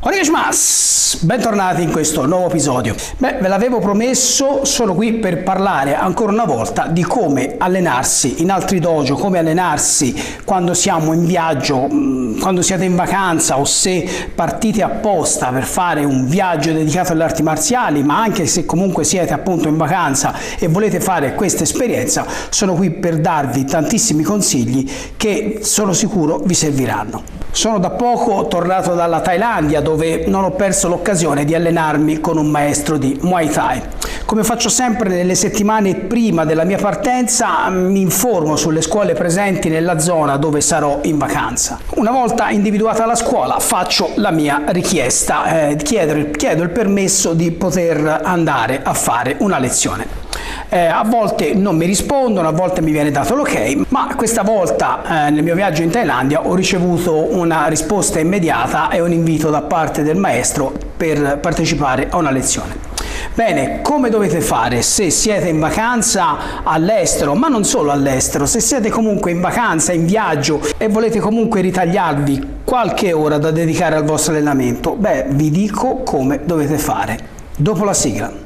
Onegashimasu! Bentornati in questo nuovo episodio. Ve l'avevo promesso, sono qui per parlare ancora una volta di come allenarsi in altri dojo, come allenarsi quando siamo in viaggio, quando siete in vacanza o se partite apposta per fare un viaggio dedicato alle arti marziali, ma anche se comunque siete appunto in vacanza e volete fare questa esperienza, sono qui per darvi tantissimi consigli che sono sicuro vi serviranno. Sono da poco tornato dalla Thailandia, dove non ho perso l'occasione di allenarmi con un maestro di Muay Thai. Come faccio sempre nelle settimane prima della mia partenza, mi informo sulle scuole presenti nella zona dove sarò in vacanza. Una volta individuata la scuola, faccio la mia richiesta, chiedo il permesso di poter andare a fare una lezione. A volte non mi rispondono, a volte mi viene dato l'ok, ma questa volta nel mio viaggio in Thailandia ho ricevuto una risposta immediata e un invito da parte del maestro per partecipare a una lezione. Bene, come dovete fare se siete in vacanza all'estero, ma non solo all'estero, se siete comunque in vacanza, in viaggio e volete comunque ritagliarvi qualche ora da dedicare al vostro allenamento? Vi dico come dovete fare dopo la sigla.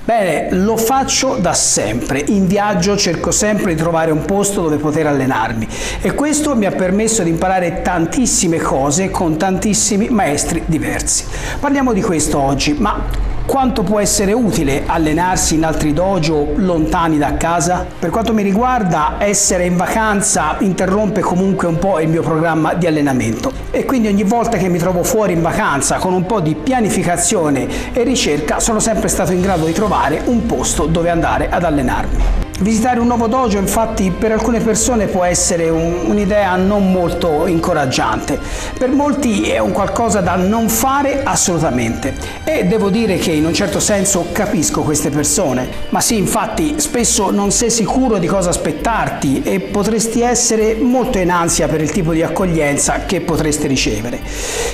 Bene, lo faccio da sempre, in viaggio cerco sempre di trovare un posto dove poter allenarmi e questo mi ha permesso di imparare tantissime cose con tantissimi maestri diversi. Parliamo di questo oggi, ma quanto può essere utile allenarsi in altri dojo lontani da casa? Per quanto mi riguarda, essere in vacanza interrompe comunque un po' il mio programma di allenamento e quindi ogni volta che mi trovo fuori in vacanza con un po' di pianificazione e ricerca sono sempre stato in grado di trovare un posto dove andare ad allenarmi. Visitare un nuovo dojo infatti per alcune persone può essere un'idea non molto incoraggiante, per molti è un qualcosa da non fare assolutamente e devo dire che in un certo senso capisco queste persone, ma sì, infatti spesso non sei sicuro di cosa aspettarti e potresti essere molto in ansia per il tipo di accoglienza che potresti ricevere,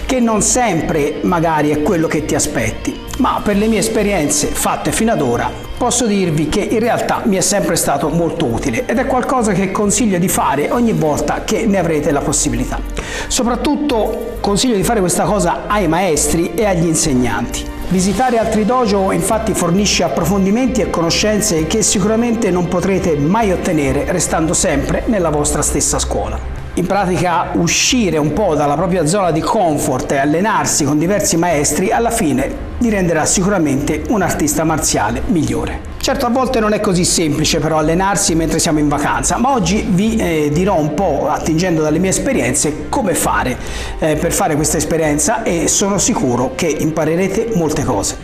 che non sempre magari è quello che ti aspetti, ma per le mie esperienze fatte fino ad ora posso dirvi che in realtà mi è sempre stato molto utile ed è qualcosa che consiglio di fare ogni volta che ne avrete la possibilità. Soprattutto consiglio di fare questa cosa ai maestri e agli insegnanti. Visitare altri dojo infatti fornisce approfondimenti e conoscenze che sicuramente non potrete mai ottenere restando sempre nella vostra stessa scuola. In pratica uscire un po' dalla propria zona di comfort e allenarsi con diversi maestri alla fine vi renderà sicuramente un artista marziale migliore. Certo, a volte non è così semplice però allenarsi mentre siamo in vacanza, ma oggi vi dirò un po', attingendo dalle mie esperienze, come fare per fare questa esperienza e sono sicuro che imparerete molte cose.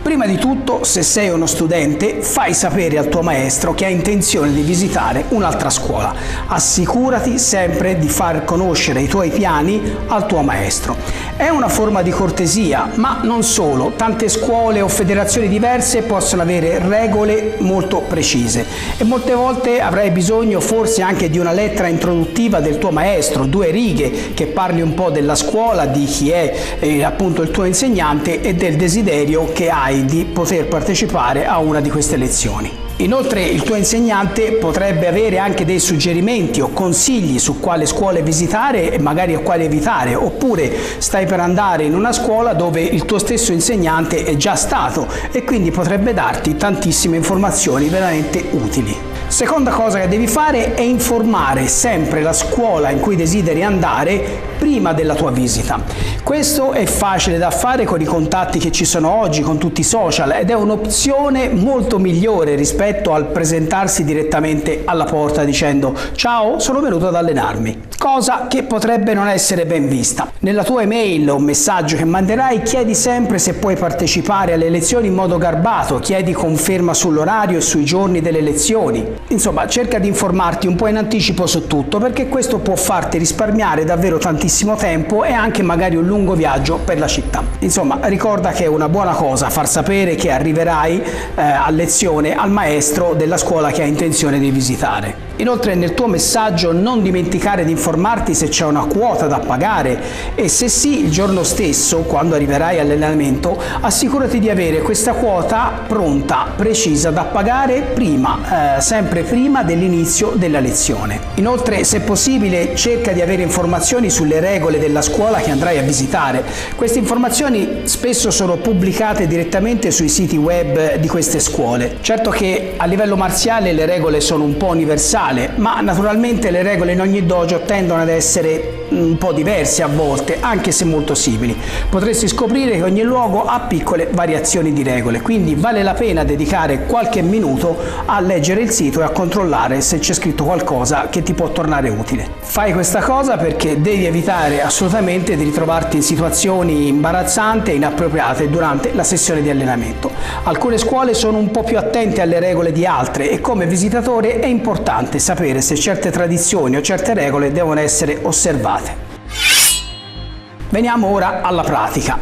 Prima di tutto, se sei uno studente, fai sapere al tuo maestro che hai intenzione di visitare un'altra scuola. Assicurati sempre di far conoscere i tuoi piani al tuo maestro. È una forma di cortesia, ma non solo. Tante scuole o federazioni diverse possono avere regole molto precise e molte volte avrai bisogno forse anche di una lettera introduttiva del tuo maestro, 2 righe che parli un po' della scuola, di chi è appunto il tuo insegnante e del desiderio che hai di poter partecipare a una di queste lezioni. Inoltre il tuo insegnante potrebbe avere anche dei suggerimenti o consigli su quale scuole visitare e magari a quale evitare, oppure stai per andare in una scuola dove il tuo stesso insegnante è già stato e quindi potrebbe darti tantissime informazioni veramente utili. Seconda cosa che devi fare è informare sempre la scuola in cui desideri andare prima della tua visita. Questo è facile da fare con i contatti che ci sono oggi, con tutti i social, ed è un'opzione molto migliore rispetto al presentarsi direttamente alla porta dicendo «Ciao, sono venuto ad allenarmi», cosa che potrebbe non essere ben vista. Nella tua email o messaggio che manderai chiedi sempre se puoi partecipare alle lezioni in modo garbato, chiedi conferma sull'orario e sui giorni delle lezioni. Insomma, cerca di informarti un po' in anticipo su tutto, perché questo può farti risparmiare davvero tantissimo tempo e anche magari un lungo viaggio per la città. Insomma, ricorda che è una buona cosa far sapere che arriverai a lezione al maestro della scuola che hai intenzione di visitare. Inoltre nel tuo messaggio non dimenticare di informarti se c'è una quota da pagare e se sì, il giorno stesso, quando arriverai all'allenamento, assicurati di avere questa quota pronta, precisa da pagare prima, sempre prima dell'inizio della lezione. Inoltre, se possibile, cerca di avere informazioni sulle regole della scuola che andrai a visitare. Queste informazioni spesso sono pubblicate direttamente sui siti web di queste scuole. Certo che a livello marziale le regole sono un po' universali, ma naturalmente le regole in ogni dojo tendono ad essere un po' diverse a volte, anche se molto simili. Potresti scoprire che ogni luogo ha piccole variazioni di regole, quindi vale la pena dedicare qualche minuto a leggere il sito e a controllare se c'è scritto qualcosa che ti può tornare utile. Fai questa cosa perché devi evitare assolutamente di ritrovarti in situazioni imbarazzanti e inappropriate durante la sessione di allenamento. Alcune scuole sono un po' più attente alle regole di altre e come visitatore è importante sapere se certe tradizioni o certe regole devono essere osservate. Veniamo ora alla pratica.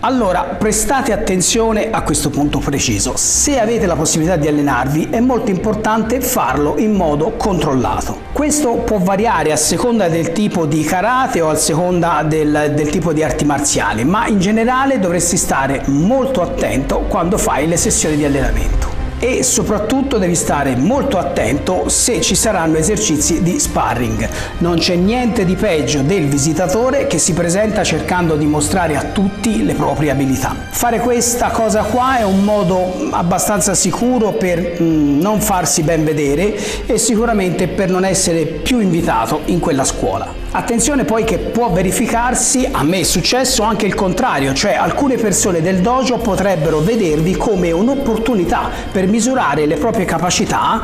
Allora, prestate attenzione a questo punto preciso. Se avete la possibilità di allenarvi, è molto importante farlo in modo controllato. Questo può variare a seconda del tipo di karate o a seconda del tipo di arti marziali, ma in generale dovresti stare molto attento quando fai le sessioni di allenamento. E soprattutto devi stare molto attento se ci saranno esercizi di sparring. Non c'è niente di peggio del visitatore che si presenta cercando di mostrare a tutti le proprie abilità. Fare questa cosa qua è un modo abbastanza sicuro per non farsi ben vedere e sicuramente per non essere più invitato in quella scuola. Attenzione poi che può verificarsi, a me è successo anche il contrario, cioè alcune persone del dojo potrebbero vedervi come un'opportunità per misurare le proprie capacità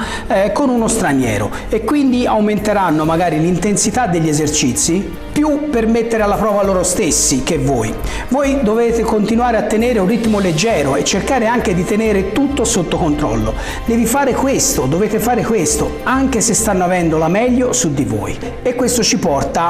con uno straniero e quindi aumenteranno magari l'intensità degli esercizi più per mettere alla prova loro stessi che voi. Voi dovete continuare a tenere un ritmo leggero e cercare anche di tenere tutto sotto controllo. Devi fare questo, dovete fare questo, anche se stanno avendo la meglio su di voi. E questo ci porta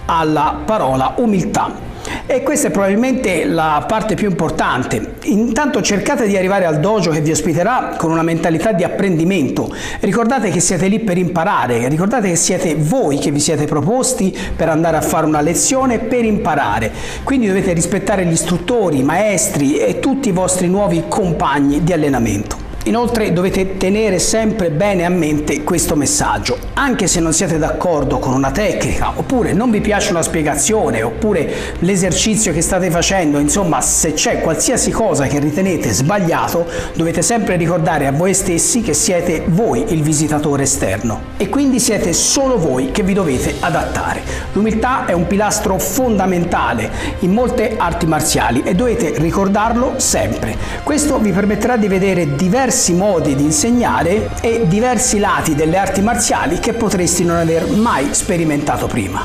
alla parola umiltà. E questa è probabilmente la parte più importante. Intanto cercate di arrivare al dojo che vi ospiterà con una mentalità di apprendimento. Ricordate che siete lì per imparare, ricordate che siete voi che vi siete proposti per andare a fare una lezione per imparare. Quindi dovete rispettare gli istruttori, i maestri e tutti i vostri nuovi compagni di allenamento. Inoltre dovete tenere sempre bene a mente questo messaggio. Anche se non siete d'accordo con una tecnica, oppure non vi piace una spiegazione, oppure l'esercizio che state facendo, insomma, se c'è qualsiasi cosa che ritenete sbagliato, dovete sempre ricordare a voi stessi che siete voi il visitatore esterno e quindi siete solo voi che vi dovete adattare. L'umiltà è un pilastro fondamentale in molte arti marziali e dovete ricordarlo sempre. Questo vi permetterà di vedere diversi modi di insegnare e diversi lati delle arti marziali che potresti non aver mai sperimentato prima.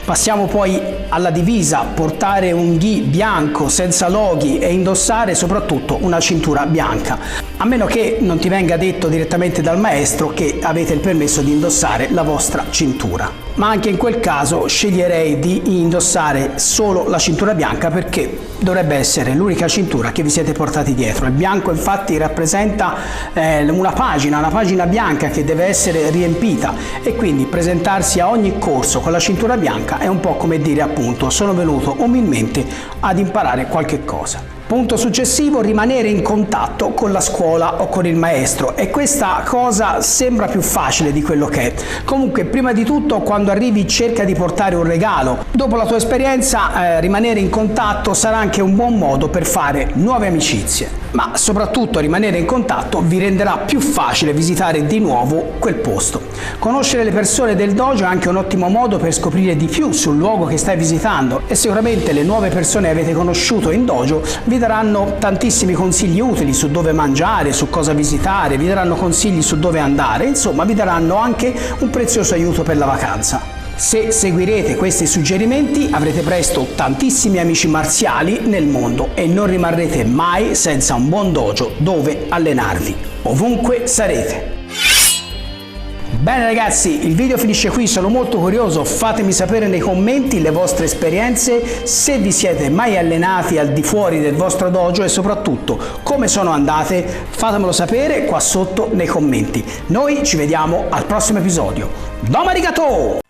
Passiamo poi alla divisa, portare un gi bianco senza loghi e indossare soprattutto una cintura bianca, a meno che non ti venga detto direttamente dal maestro che avete il permesso di indossare la vostra cintura. Ma anche in quel caso sceglierei di indossare solo la cintura bianca perché dovrebbe essere l'unica cintura che vi siete portati dietro. Il bianco infatti rappresenta una pagina bianca che deve essere riempita e quindi presentarsi a ogni corso con la cintura bianca è un po' come dire appunto sono venuto umilmente ad imparare qualche cosa. Punto successivo, rimanere in contatto con la scuola o con il maestro e questa cosa sembra più facile di quello che è. Comunque prima di tutto quando arrivi cerca di portare un regalo. Dopo la tua esperienza rimanere in contatto sarà anche un buon modo per fare nuove amicizie, ma soprattutto rimanere in contatto vi renderà più facile visitare di nuovo quel posto. Conoscere le persone del dojo è anche un ottimo modo per scoprire di più sul luogo che stai visitando e sicuramente le nuove persone che avete conosciuto in dojo vi daranno tantissimi consigli utili su dove mangiare, su cosa visitare, vi daranno consigli su dove andare, insomma vi daranno anche un prezioso aiuto per la vacanza. Se seguirete questi suggerimenti avrete presto tantissimi amici marziali nel mondo e non rimarrete mai senza un buon dojo dove allenarvi, ovunque sarete. Bene ragazzi, il video finisce qui, sono molto curioso, fatemi sapere nei commenti le vostre esperienze, se vi siete mai allenati al di fuori del vostro dojo e soprattutto come sono andate, fatemelo sapere qua sotto nei commenti. Noi ci vediamo al prossimo episodio. Domo arigato!